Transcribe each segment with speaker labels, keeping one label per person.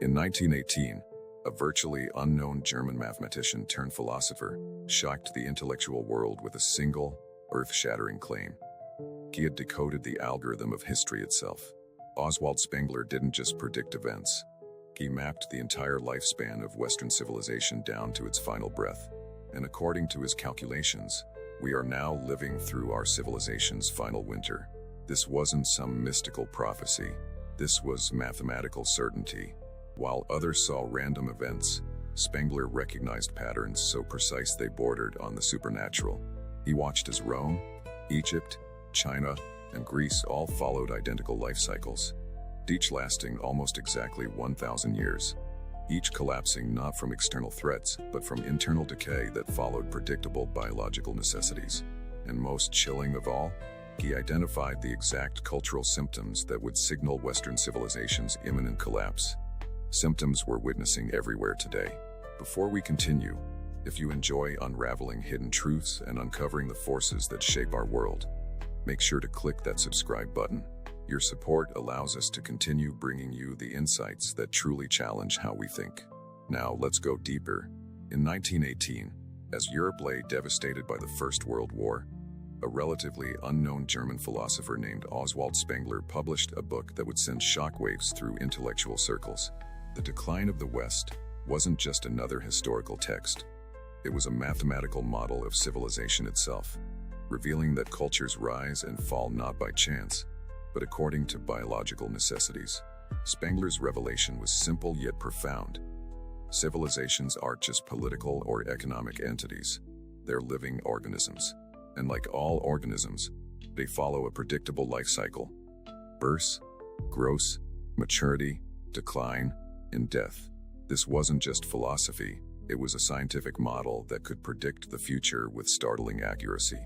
Speaker 1: In 1918, a virtually unknown German mathematician turned philosopher shocked the intellectual world with a single, earth-shattering claim. He had decoded the algorithm of history itself. Oswald Spengler didn't just predict events. He mapped the entire lifespan of Western civilization down to its final breath. And according to his calculations, we are now living through our civilization's final winter. This wasn't some mystical prophecy. This was mathematical certainty. While others saw random events, Spengler recognized patterns so precise they bordered on the supernatural. He watched as Rome, Egypt, China, and Greece all followed identical life cycles, each lasting almost exactly 1,000 years, each collapsing not from external threats, but from internal decay that followed predictable biological necessities. And most chilling of all, he identified the exact cultural symptoms that would signal Western civilization's imminent collapse. Symptoms we're witnessing everywhere today. Before we continue, if you enjoy unraveling hidden truths and uncovering the forces that shape our world, make sure to click that subscribe button. Your support allows us to continue bringing you the insights that truly challenge how we think. Now let's go deeper. In 1918, as Europe lay devastated by the First World War, a relatively unknown German philosopher named Oswald Spengler published a book that would send shockwaves through intellectual circles. The Decline of the West wasn't just another historical text. It was a mathematical model of civilization itself, revealing that cultures rise and fall not by chance, but according to biological necessities. Spengler's revelation was simple yet profound. Civilizations aren't just political or economic entities. They're living organisms. And like all organisms, they follow a predictable life cycle: birth, growth, maturity, decline, and death. This wasn't just philosophy, it was a scientific model that could predict the future with startling accuracy.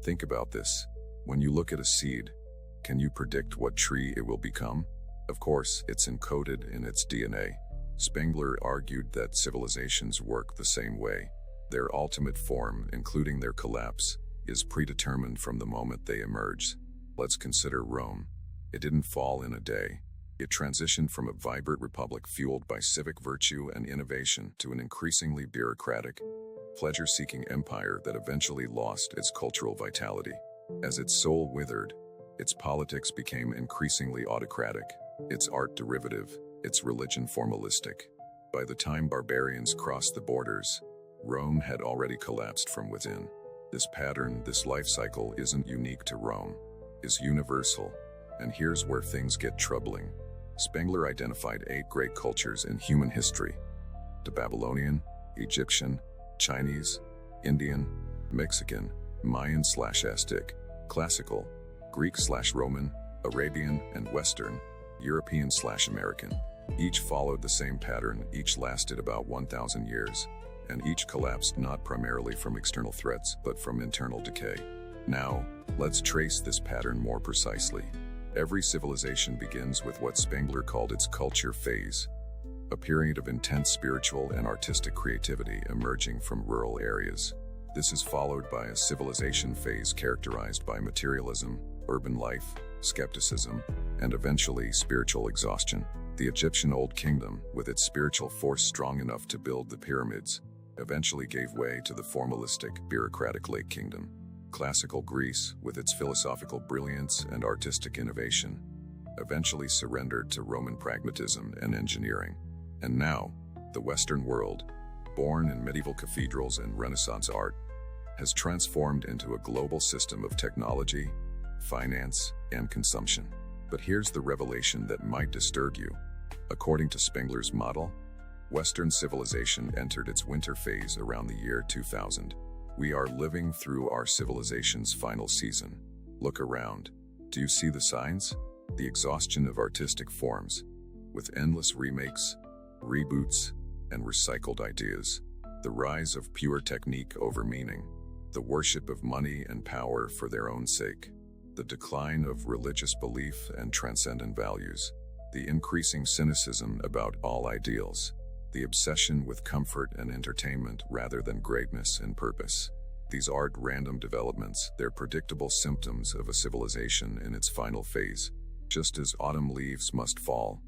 Speaker 1: Think about this. When you look at a seed, can you predict what tree it will become? Of course, it's encoded in its DNA. Spengler argued that civilizations work the same way. Their ultimate form, including their collapse, is predetermined from the moment they emerge. Let's consider Rome. It didn't fall in a day. It transitioned from a vibrant republic fueled by civic virtue and innovation to an increasingly bureaucratic, pleasure-seeking empire that eventually lost its cultural vitality. As its soul withered, its politics became increasingly autocratic, its art derivative, its religion formalistic. By the time barbarians crossed the borders, Rome had already collapsed from within. This pattern, this life cycle, isn't unique to Rome. It's universal. And here's where things get troubling. Spengler identified 8 great cultures in human history: the Babylonian, Egyptian, Chinese, Indian, Mexican, Mayan/Aztec, Classical, Greek/Roman, Arabian, and Western, European/American. Each followed the same pattern, each lasted about 1,000 years, and each collapsed not primarily from external threats, but from internal decay. Now, let's trace this pattern more precisely. Every civilization begins with what Spengler called its culture phase, a period of intense spiritual and artistic creativity emerging from rural areas. This is followed by a civilization phase characterized by materialism, urban life, skepticism, and eventually spiritual exhaustion. The Egyptian Old Kingdom, with its spiritual force strong enough to build the pyramids, eventually gave way to the formalistic, bureaucratic Late Kingdom. Classical Greece, with its philosophical brilliance and artistic innovation, eventually surrendered to Roman pragmatism and engineering. And now, the Western world, born in medieval cathedrals and Renaissance art, has transformed into a global system of technology, finance, and consumption. But here's the revelation that might disturb you. According to Spengler's model, Western civilization entered its winter phase around the year 2000. We are living through our civilization's final season. Look around. Do you see the signs? The exhaustion of artistic forms, with endless remakes, reboots, and recycled ideas. The rise of pure technique over meaning. The worship of money and power for their own sake. The decline of religious belief and transcendent values. The increasing cynicism about all ideals. The obsession with comfort and entertainment rather than greatness and purpose. These aren't random developments, they're predictable symptoms of a civilization in its final phase. Just as autumn leaves must fall,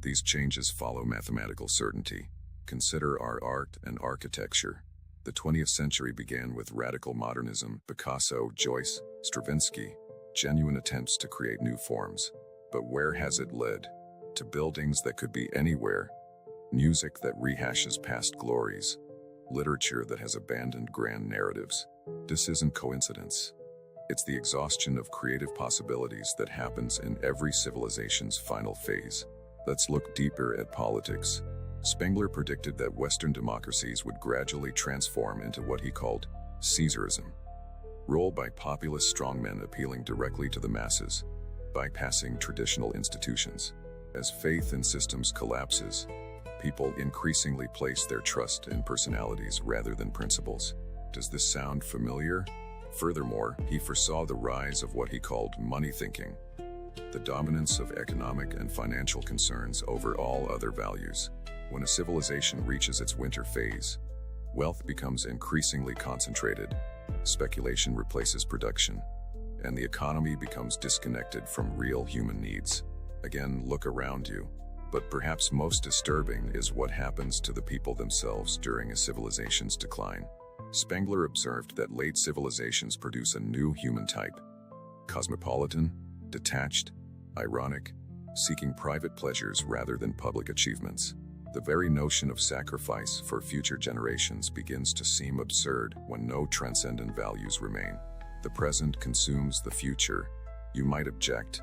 Speaker 1: These changes follow mathematical certainty. Consider our art and architecture. The 20th century began with radical modernism, Picasso, Joyce, Stravinsky, genuine attempts to create new forms. But where has it led? To buildings that could be anywhere, music that rehashes past glories, literature that has abandoned grand narratives. This isn't coincidence. It's the exhaustion of creative possibilities that happens in every civilization's final phase. Let's look deeper at politics. Spengler predicted that Western democracies would gradually transform into what he called Caesarism, ruled by populist strongmen appealing directly to the masses, bypassing traditional institutions. As faith in systems collapses, people increasingly place their trust in personalities rather than principles. Does this sound familiar? Furthermore, he foresaw the rise of what he called money thinking, the dominance of economic and financial concerns over all other values. When a civilization reaches its winter phase, wealth becomes increasingly concentrated, speculation replaces production, and the economy becomes disconnected from real human needs. Again, look around you. But perhaps most disturbing is what happens to the people themselves during a civilization's decline. Spengler observed that late civilizations produce a new human type: cosmopolitan, detached, ironic, seeking private pleasures rather than public achievements. The very notion of sacrifice for future generations begins to seem absurd when no transcendent values remain. The present consumes the future. You might object,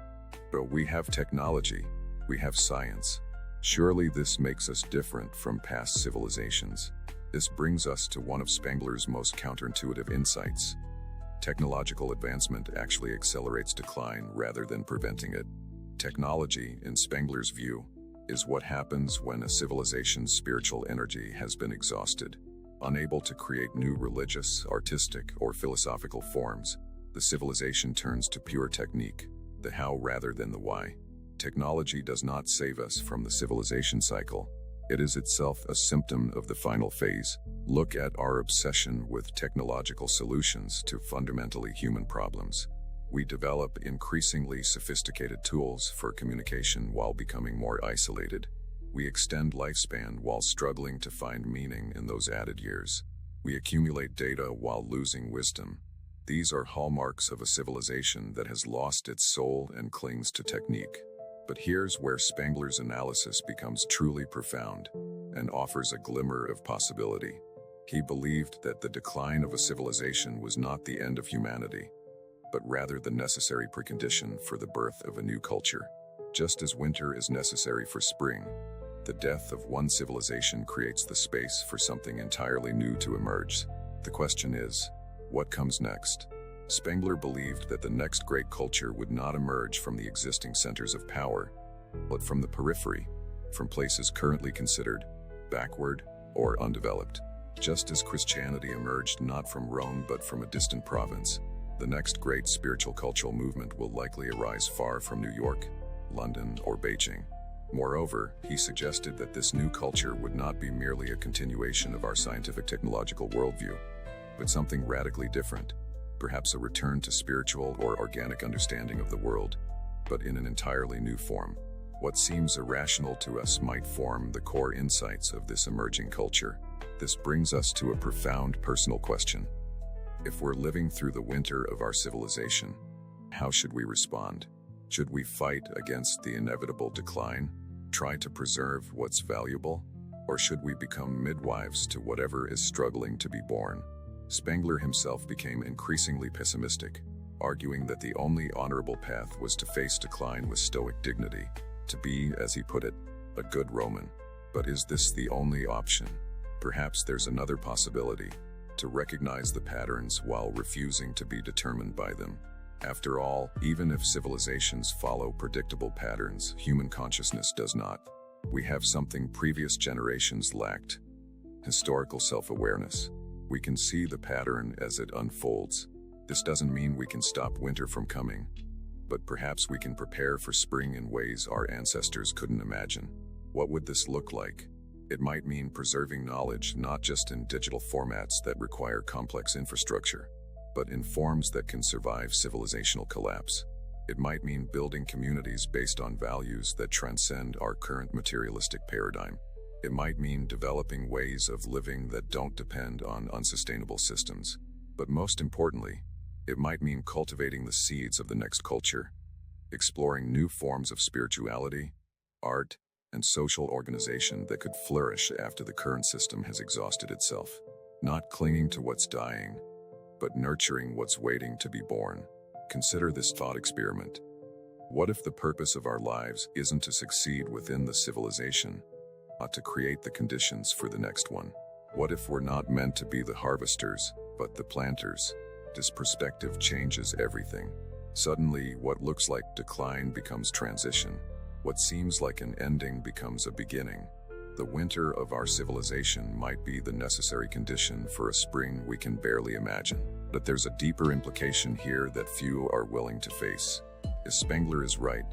Speaker 1: but we have technology, we have science. Surely this makes us different from past civilizations. This brings us to one of Spengler's most counterintuitive insights. Technological advancement actually accelerates decline rather than preventing it. Technology, in Spengler's view, is what happens when a civilization's spiritual energy has been exhausted. Unable to create new religious, artistic, or philosophical forms, the civilization turns to pure technique, the how rather than the why. Technology does not save us from the civilization cycle. It is itself a symptom of the final phase. Look at our obsession with technological solutions to fundamentally human problems. We develop increasingly sophisticated tools for communication while becoming more isolated. We extend lifespan while struggling to find meaning in those added years. We accumulate data while losing wisdom. These are hallmarks of a civilization that has lost its soul and clings to technique. But here's where Spengler's analysis becomes truly profound and offers a glimmer of possibility. He believed that the decline of a civilization was not the end of humanity, but rather the necessary precondition for the birth of a new culture. Just as winter is necessary for spring, the death of one civilization creates the space for something entirely new to emerge. The question is, what comes next? Spengler believed that the next great culture would not emerge from the existing centers of power, but from the periphery, from places currently considered backward or undeveloped. Just as Christianity emerged not from Rome but from a distant province, the next great spiritual cultural movement will likely arise far from New York, London, or Beijing. Moreover, he suggested that this new culture would not be merely a continuation of our scientific technological worldview, but something radically different, perhaps a return to spiritual or organic understanding of the world, but in an entirely new form. What seems irrational to us might form the core insights of this emerging culture. This brings us to a profound personal question. If we're living through the winter of our civilization, how should we respond? Should we fight against the inevitable decline, try to preserve what's valuable, or should we become midwives to whatever is struggling to be born? Spengler himself became increasingly pessimistic, arguing that the only honorable path was to face decline with stoic dignity, to be, as he put it, a good Roman. But is this the only option? Perhaps there's another possibility: to recognize the patterns while refusing to be determined by them. After all, even if civilizations follow predictable patterns, human consciousness does not. We have something previous generations lacked: historical self-awareness. We can see the pattern as it unfolds. This doesn't mean we can stop winter from coming, but perhaps we can prepare for spring in ways our ancestors couldn't imagine. What would this look like? It might mean preserving knowledge not just in digital formats that require complex infrastructure, but in forms that can survive civilizational collapse. It might mean building communities based on values that transcend our current materialistic paradigm. It might mean developing ways of living that don't depend on unsustainable systems. But most importantly, it might mean cultivating the seeds of the next culture, exploring new forms of spirituality, art, and social organization that could flourish after the current system has exhausted itself. Not clinging to what's dying, but nurturing what's waiting to be born. Consider this thought experiment. What if the purpose of our lives isn't to succeed within the civilization, but to create the conditions for the next one? What if we're not meant to be the harvesters, but the planters? This perspective changes everything. Suddenly, what looks like decline becomes transition. What seems like an ending becomes a beginning. The winter of our civilization might be the necessary condition for a spring we can barely imagine. But there's a deeper implication here that few are willing to face. If Spengler is right,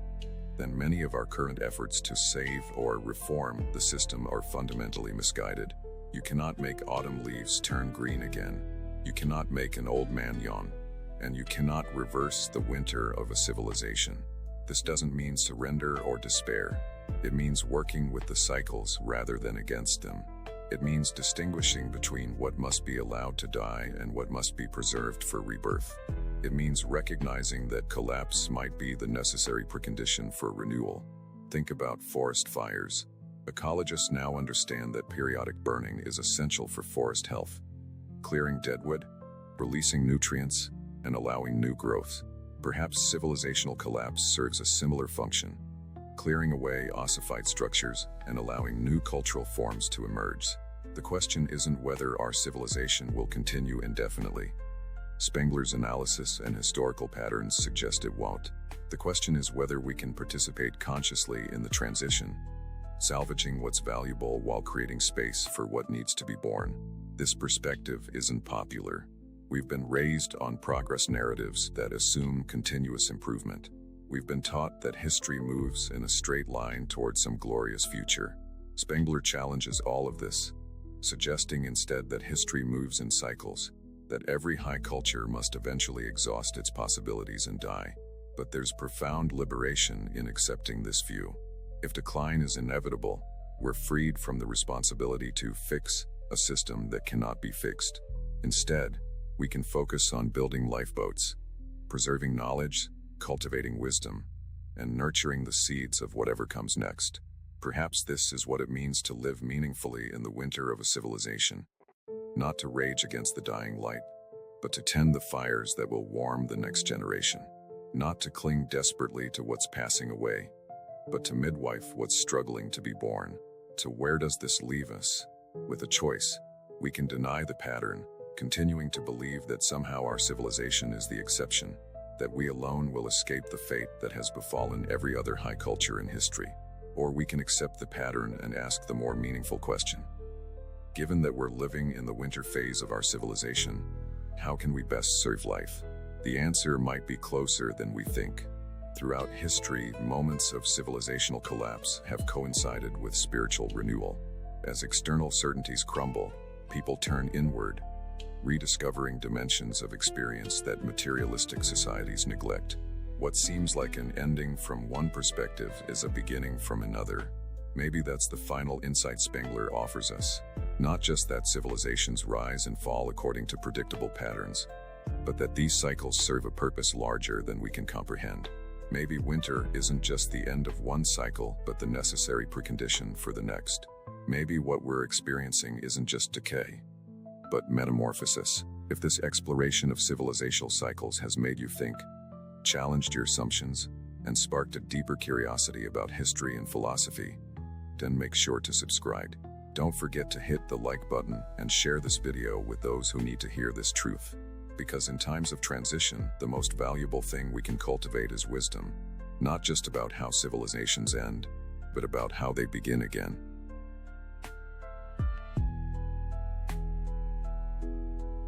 Speaker 1: then many of our current efforts to save or reform the system are fundamentally misguided. You cannot make autumn leaves turn green again. You cannot make an old man yawn. And you cannot reverse the winter of a civilization. This doesn't mean surrender or despair. It means working with the cycles rather than against them. It means distinguishing between what must be allowed to die and what must be preserved for rebirth. It means recognizing that collapse might be the necessary precondition for renewal. Think about forest fires. Ecologists now understand that periodic burning is essential for forest health. Clearing deadwood, releasing nutrients, and allowing new growth. Perhaps civilizational collapse serves a similar function, clearing away ossified structures and allowing new cultural forms to emerge. The question isn't whether our civilization will continue indefinitely. Spengler's analysis and historical patterns suggest it won't. The question is whether we can participate consciously in the transition, salvaging what's valuable while creating space for what needs to be born. This perspective isn't popular. We've been raised on progress narratives that assume continuous improvement. We've been taught that history moves in a straight line towards some glorious future. Spengler challenges all of this, suggesting instead that history moves in cycles, that every high culture must eventually exhaust its possibilities and die. But there's profound liberation in accepting this view. If decline is inevitable, we're freed from the responsibility to fix a system that cannot be fixed. Instead, we can focus on building lifeboats, preserving knowledge, cultivating wisdom, and nurturing the seeds of whatever comes next. Perhaps this is what it means to live meaningfully in the winter of a civilization. Not to rage against the dying light, but to tend the fires that will warm the next generation. Not to cling desperately to what's passing away, but to midwife what's struggling to be born. So where does this leave us? With a choice, we can deny the pattern, continuing to believe that somehow our civilization is the exception, that we alone will escape the fate that has befallen every other high culture in history. Or we can accept the pattern and ask the more meaningful question. Given that we're living in the winter phase of our civilization, how can we best serve life? The answer might be closer than we think. Throughout history, moments of civilizational collapse have coincided with spiritual renewal. As external certainties crumble, people turn inward, rediscovering dimensions of experience that materialistic societies neglect. What seems like an ending from one perspective is a beginning from another. Maybe that's the final insight Spengler offers us. Not just that civilizations rise and fall according to predictable patterns, but that these cycles serve a purpose larger than we can comprehend. Maybe winter isn't just the end of one cycle, but the necessary precondition for the next. Maybe what we're experiencing isn't just decay, but metamorphosis. If this exploration of civilizational cycles has made you think, challenged your assumptions, and sparked a deeper curiosity about history and philosophy, then make sure to subscribe. Don't forget to hit the like button and share this video with those who need to hear this truth. Because in times of transition, the most valuable thing we can cultivate is wisdom, not just about how civilizations end, but about how they begin again.